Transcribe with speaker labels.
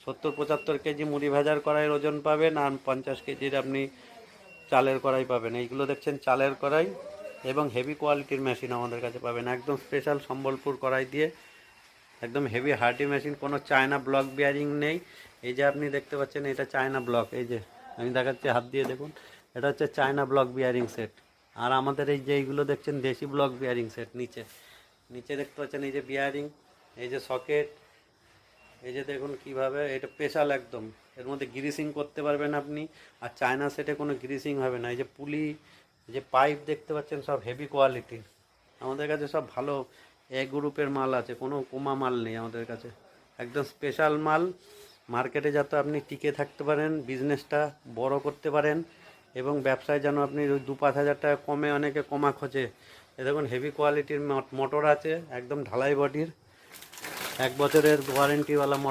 Speaker 1: 70-75 KG মুড়ি ভাজার কড়াইয়ের ওজন পাবেন, আর 50 কেজির আপনি চালের কড়াই পাবেন। এইগুলো দেখছেন চালের কড়াই, এবং হেভি কোয়ালিটির মেশিন আমাদের কাছে পাবেন, একদম স্পেশাল সম্বলপুর কড়াই দিয়ে, একদম হেভি হার্ডি মেশিন, কোনো চায়না ব্লক বিয়ারিং নেই। এই যে আপনি দেখতে পাচ্ছেন এটা চায়না ব্লক, এই যে আমি দেখাচ্ছি হাত দিয়ে দেখুন, এটা হচ্ছে চায়না ব্লক বিয়ারিং সেট। আর আমাদের এই যে এইগুলো দেখছেন দেশি ব্লক বিয়ারিং সেট। নিচে নিচে দেখতে পাচ্ছেন এই যে বিয়ারিং, এই যে সকেট, এই যে দেখুন কিভাবে এটা স্পেশাল, একদম এর মধ্যে গ্রিসিং করতে পারবেন আপনি। আর চায়না সেটে কোনো গ্রিসিং হবে না। এই যে পুলি, এই যে পাইপ দেখতে পাচ্ছেন সব হেভি কোয়ালিটি। আমাদের কাছে সব ভালো এ গ্রুপের মাল আছে, কোনো কমা মাল নেই আমাদের কাছে, একদম স্পেশাল মাল। মার্কেটে যাতে আপনি টিকে থাকতে পারেন, বিজনেসটা বড় করতে পারেন, এবং ব্যবসায় যেন আপনি ওই 2-5 হাজার টাকা কমে, অনেকে কমা খোঁজে। এ দেখুন হেভি কোয়ালিটির মোটর আছে, একদম ঢালাই বডির, 1 বছরের ওয়ারেন্টিওয়ালা মোটর।